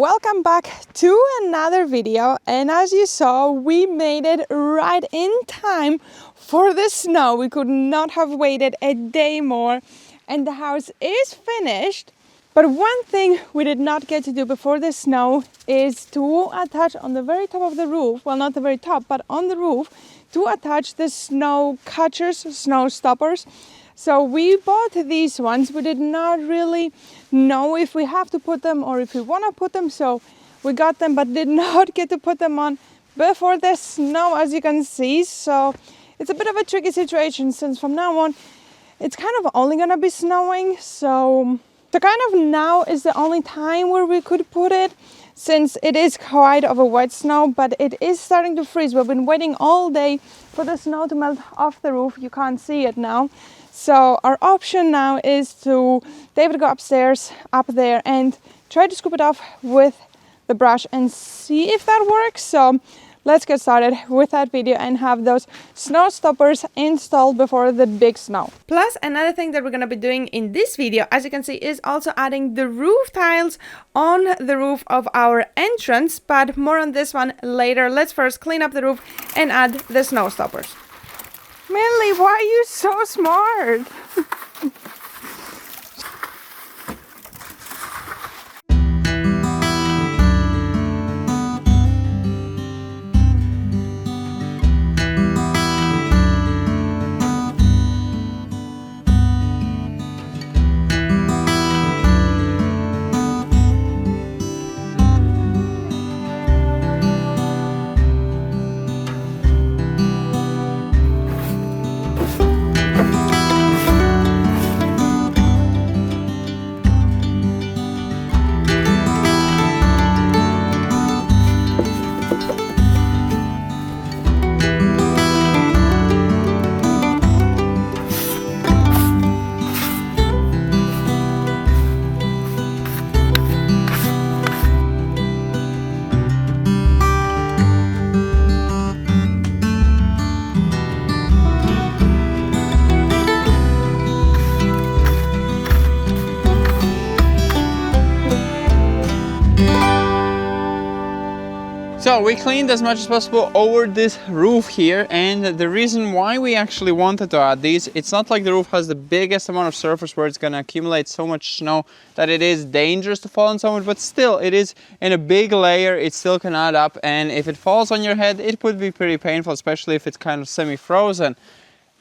welcome back to another video, and as you saw, we made it right in time for the snow. We could not have waited a day more, and the house is finished. But one thing we did not get to do before the snow is to attach on the very top of the roof, well, not the very top, but on the roof, to attach the snow catchers, snow stoppers. So we bought these ones. We did not really know if we have to put them or if we want to put them, so we got them but did not get to put them on before the snow, as you can see. So it's a bit of a tricky situation, since from now on it's kind of only gonna be snowing, so kind of now is the only time where we could put it, since it is quite of a wet snow, but it is starting to freeze. We've been waiting all day for the snow to melt off the roof. You can't see it now. So our option now is to David go upstairs up there and try to scoop it off with the brush and see if that works. So let's get started with that video and have those snow stoppers installed before the big snow. Plus, another thing that we're going to be doing in this video, as you can see, is also adding the roof tiles on the roof of our entrance, but more on this one later. Let's first clean up the roof and add the snow stoppers. Millie, why are you so smart? So we cleaned as much as possible over this roof here, and the reason why we actually wanted to add these, it's not like the roof has the biggest amount of surface where it's going to accumulate so much snow that it is dangerous to fall on someone, but still it is in a big layer, it still can add up, and if it falls on your head it would be pretty painful, especially if it's kind of semi-frozen.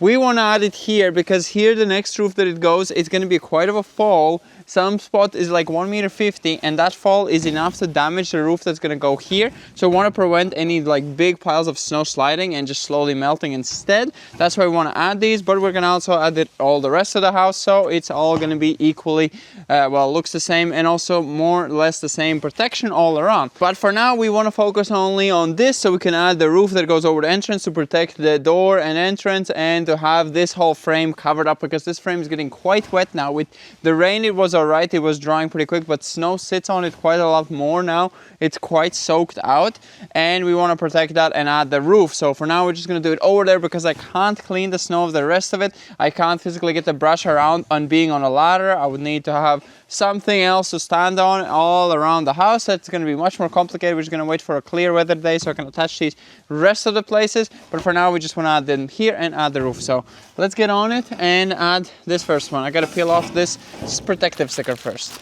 We want to add it here because here the next roof that it goes, it's going to be quite of a fall. Some spot is like 1.50 meters, and that fall is enough to damage the roof that's going to go here. So we want to prevent any like big piles of snow sliding and just slowly melting instead. That's why we want to add these, but we're going to also add it all the rest of the house, so it's all going to be equally, well, looks the same, and also more or less the same protection all around. But for now we want to focus only on this, so we can add the roof that goes over the entrance to protect the door and entrance, and to have this whole frame covered up, because this frame is getting quite wet now. With the rain it was alright, it was drying pretty quick, but snow sits on it quite a lot more now. It's quite soaked out, and we want to protect that and add the roof. So for now we're just going to do it over there, because I can't clean the snow of the rest of it. I can't physically get the brush around on being on a ladder. I would need to have something else to stand on all around the house. That's going to be much more complicated. We're just going to wait for a clear weather day so I can attach these rest of the places, but for now we just want to add them here and add the roof. So let's get on it and add this first one. I got to peel off this protective sticker first.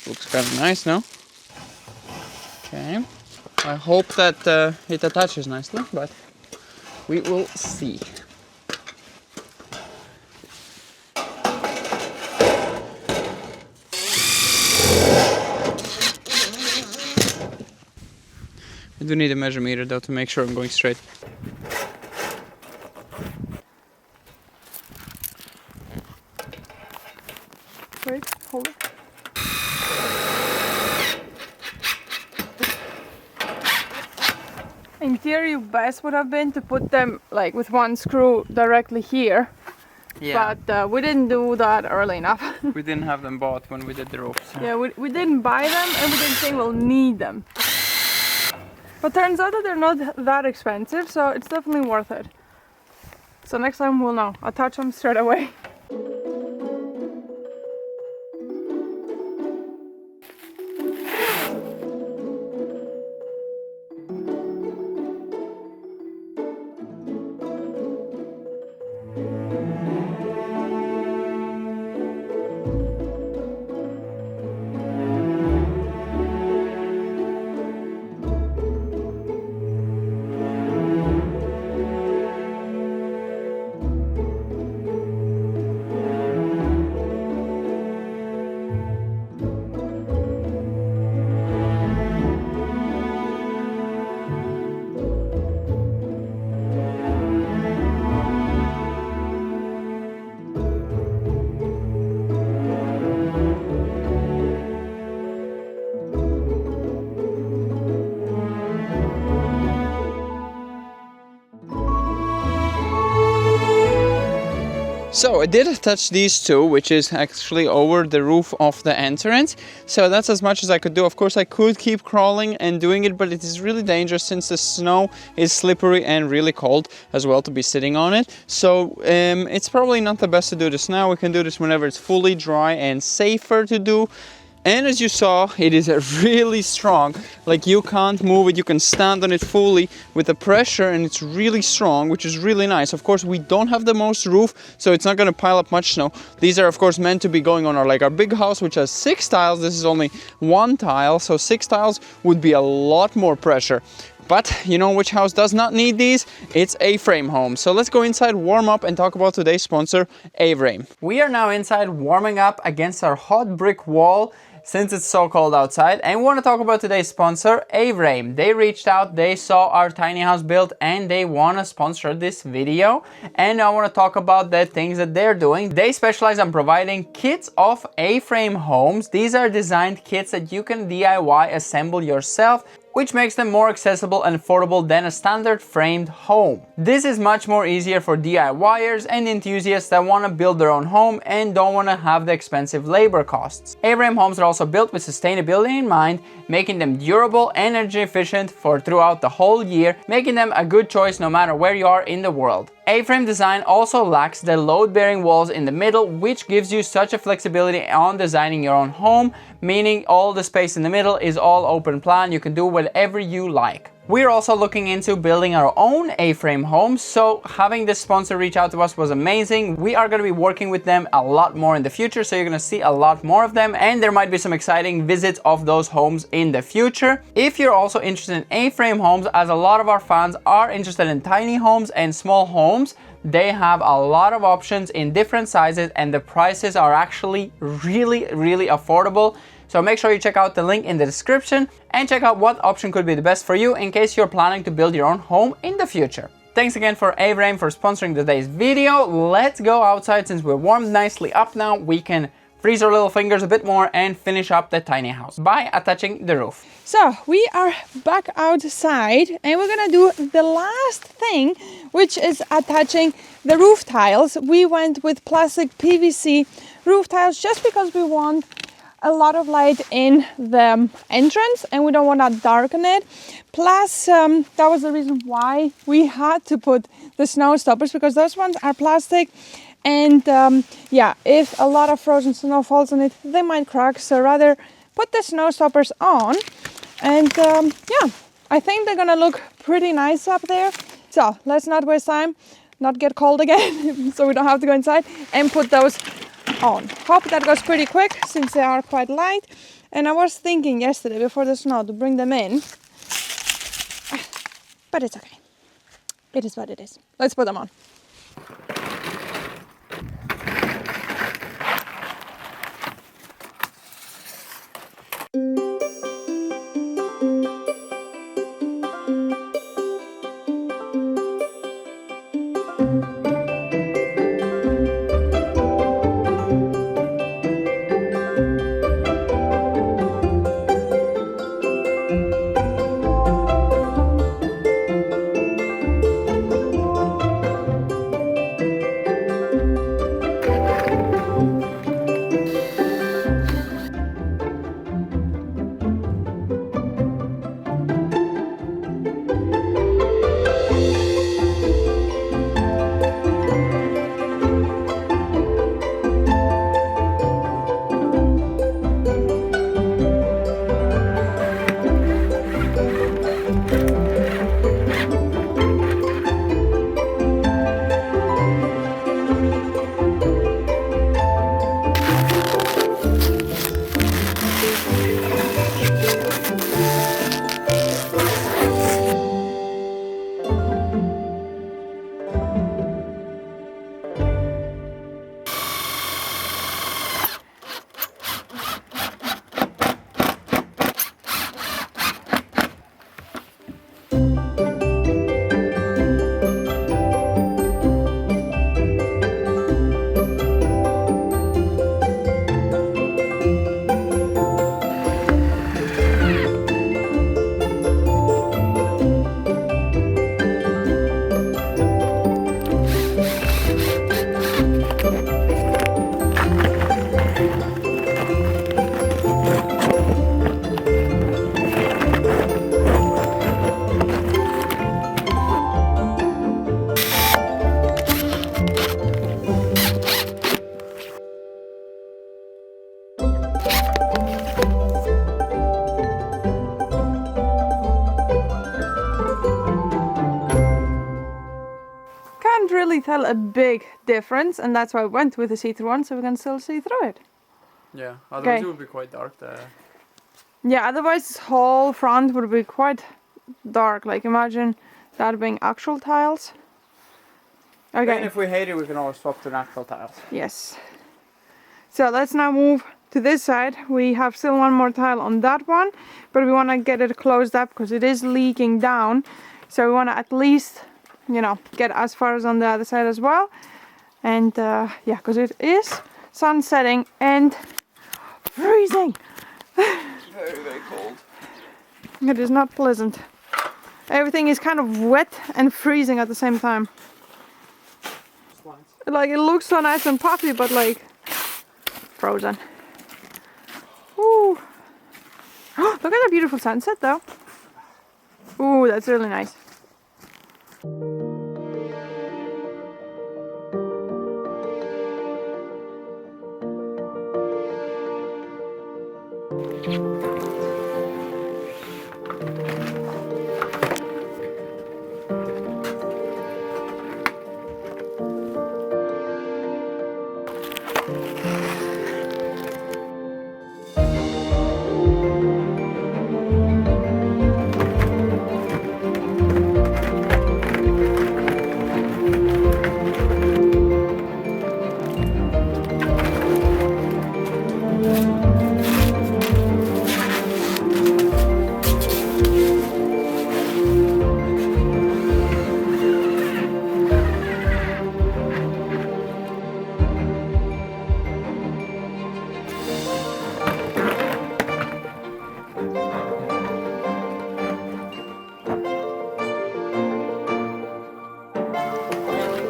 Looks kind of nice, no? Okay, I hope that it attaches nicely, but we will see. I do need a measure meter though to make sure I'm going straight. Wait, hold it. In theory, best would have been to put them like with one screw directly here. Yeah. But we didn't do that early enough. We didn't have them bought when we did the ropes. So. Yeah, we didn't buy them, and we didn't think we'll need them. But turns out that they're not that expensive, so it's definitely worth it. So next time we'll know. I'll touch them straight away. So I did touch these two, which is actually over the roof of the entrance. So that's as much as I could do. Of course, I could keep crawling and doing it, but it is really dangerous since the snow is slippery and really cold as well to be sitting on it. So it's probably not the best to do this now. We can do this whenever it's fully dry and safer to do. And as you saw, it is really strong. Like, you can't move it, you can stand on it fully with the pressure, and it's really strong, which is really nice. Of course, we don't have the most roof, so it's not gonna pile up much snow. These are of course meant to be going on our big house, which has 6 tiles. This is only 1 tile, so 6 tiles would be a lot more pressure. But you know which house does not need these? It's A-Frame Home. So let's go inside, warm up, and talk about today's sponsor, A-Frame. We are now inside warming up against our hot brick wall since it's so cold outside, and we want to talk about today's sponsor, A-Frame. They reached out, they saw our tiny house build, and they want to sponsor this video. And I want to talk about the things that they're doing. They specialize on providing kits of A-Frame homes. These are designed kits that you can DIY assemble yourself, which makes them more accessible and affordable than a standard framed home. This is much more easier for DIYers and enthusiasts that want to build their own home and don't want to have the expensive labor costs. A-Frame homes are also built with sustainability in mind, making them durable, energy efficient for throughout the whole year, making them a good choice no matter where you are in the world. A-Frame design also lacks the load-bearing walls in the middle, which gives you such a flexibility on designing your own home, meaning all the space in the middle is all open plan. You can do whatever you like. We're also looking into building our own A-Frame homes, so having this sponsor reach out to us was amazing. We are going to be working with them a lot more in the future, so you're going to see a lot more of them, and there might be some exciting visits of those homes in the future. If you're also interested in A-Frame homes, as a lot of our fans are interested in tiny homes and small homes, they have a lot of options in different sizes, and the prices are actually really affordable. So make sure you check out the link in the description and check out what option could be the best for you in case you're planning to build your own home in the future. Thanks again for A-Frame for sponsoring today's video. Let's go outside. Since we're warmed nicely up now, we can freeze our little fingers a bit more and finish up the tiny house by attaching the roof. So we are back outside and we're gonna do the last thing, which is attaching the roof tiles. We went with plastic PVC roof tiles just because we want a lot of light in the entrance and we don't want to darken it. Plus, that was the reason why we had to put the snow stoppers, because those ones are plastic. And yeah, if a lot of frozen snow falls on it, they might crack. So rather put the snow stoppers on. And yeah, I think they're gonna look pretty nice up there. So let's not waste time, not get cold again, so we don't have to go inside, and put those on. Hope that goes pretty quick since they are quite light. And I was thinking yesterday before the snow to bring them in, but it's okay. It is what it is. Let's put them on. really tell a big difference, and that's why I went with the see-through one, so we can still see through it. Yeah, otherwise Okay. it would be quite dark there. Yeah, otherwise this whole front would be quite dark. Like imagine that being actual tiles. And Okay, if we hate it, we can always swap to natural tiles. yes. So let's now move to this side. We have still one more tile on that one, but we want to get it closed up because it is leaking down. So we want to at least, you know, get as far as on the other side as well. And yeah, because it is sun setting and freezing. Very, very cold. It is not pleasant. Everything is kind of wet and freezing at the same time. Like it looks so nice and puffy, but like frozen. Ooh. Look at the beautiful sunset though. Ooh, that's really nice.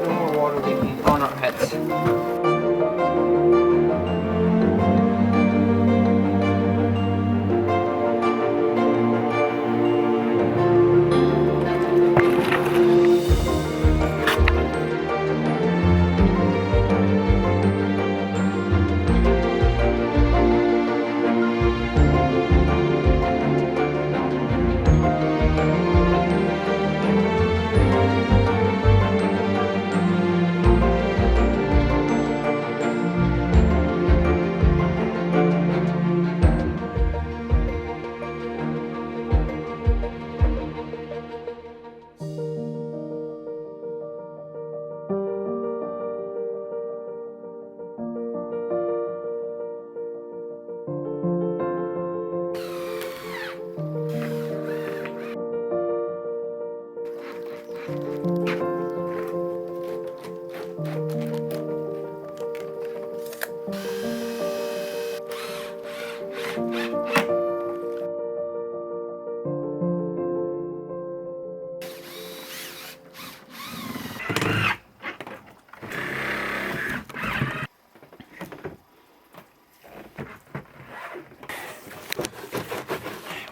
No more water leaking on our heads.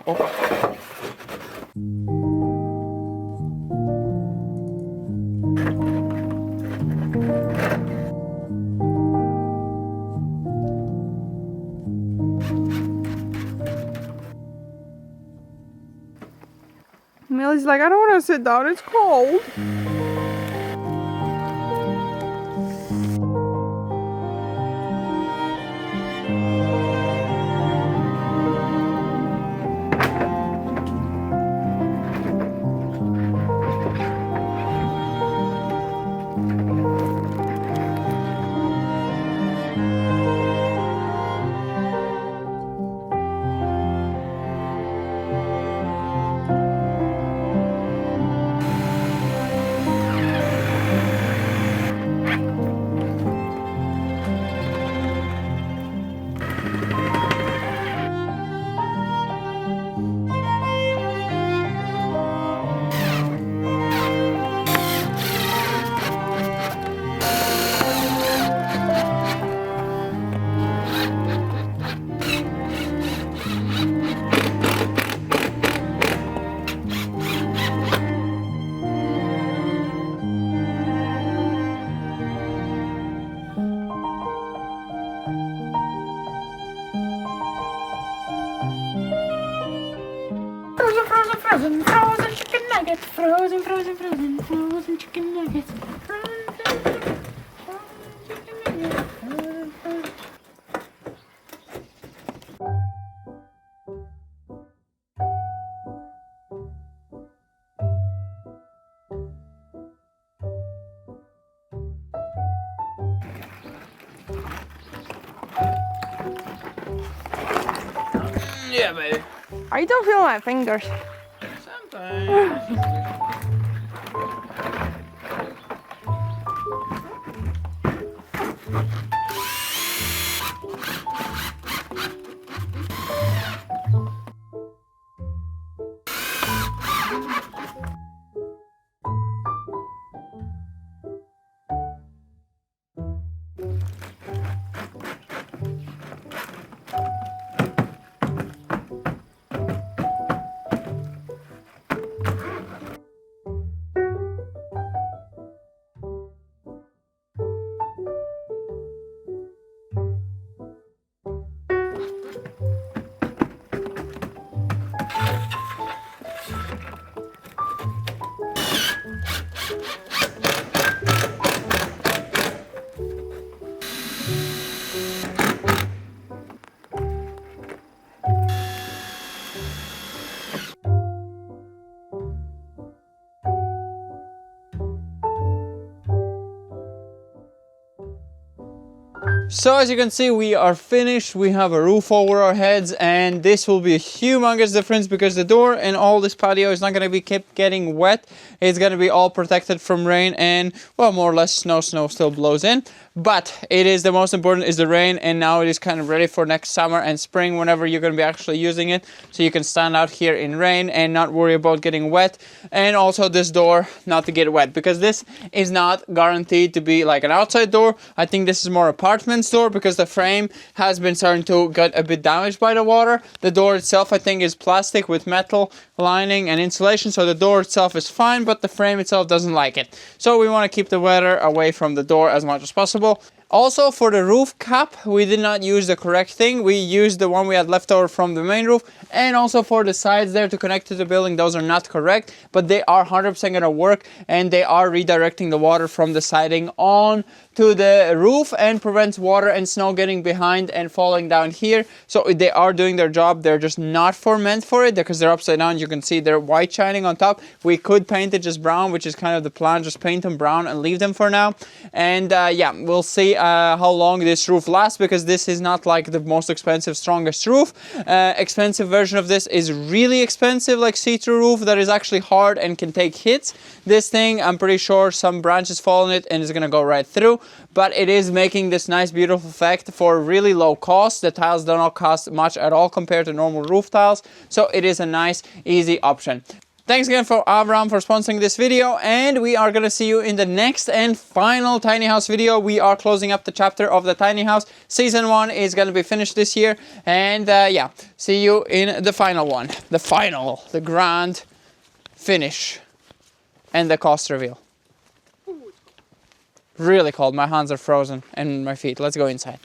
Oh. Millie's like, I don't want to sit down, it's cold. Frozen chicken nuggets, frozen chicken nuggets. Yeah, baby. I don't feel my fingers. Sometimes. So as you can see, we are finished. We have a roof over our heads, and this will be a humongous difference because the door and all this patio is not going to be kept getting wet. It's going to be all protected from rain and, well, more or less snow still blows in. But it is the most important is the rain, and now it is kind of ready for next summer and spring whenever you're going to be actually using it. So you can stand out here in rain and not worry about getting wet. And also this door not to get wet, because this is not guaranteed to be like an outside door. I think this is more apartment's door because the frame has been starting to get a bit damaged by the water. The door itself I think is plastic with metal lining and insulation, so the door itself is fine, but the frame itself doesn't like it. So we want to keep the weather away from the door as much as possible. Also, for the roof cap, we did not use the correct thing. We used the one we had left over from the main roof. And also for the sides there to connect to the building, those are not correct, but they are 100% going to work, and they are redirecting the water from the siding on to the roof and prevents water and snow getting behind and falling down here. So they are doing their job. They're just not meant for it because they're upside down. You can see they're white shining on top. We could paint it just brown, which is kind of the plan. Just paint them brown and leave them for now. And yeah, we'll see how long this roof lasts, because this is not like the most expensive, strongest roof. Expensive version of this is really expensive, like see-through roof that is actually hard and can take hits. This thing, I'm pretty sure some branches fall on it and it's gonna go right through, but it is making this nice beautiful effect for really low cost. The tiles do not cost much at all compared to normal roof tiles, so it is a nice easy option. Thanks again for Avram for sponsoring this video, and we are going to see you in the next and final tiny house video. We are closing up the chapter of the tiny house. Season 1 is going to be finished this year, and yeah, see you in the final one. The grand finish and the cost reveal. Really cold. My hands are frozen and my feet. Let's go inside.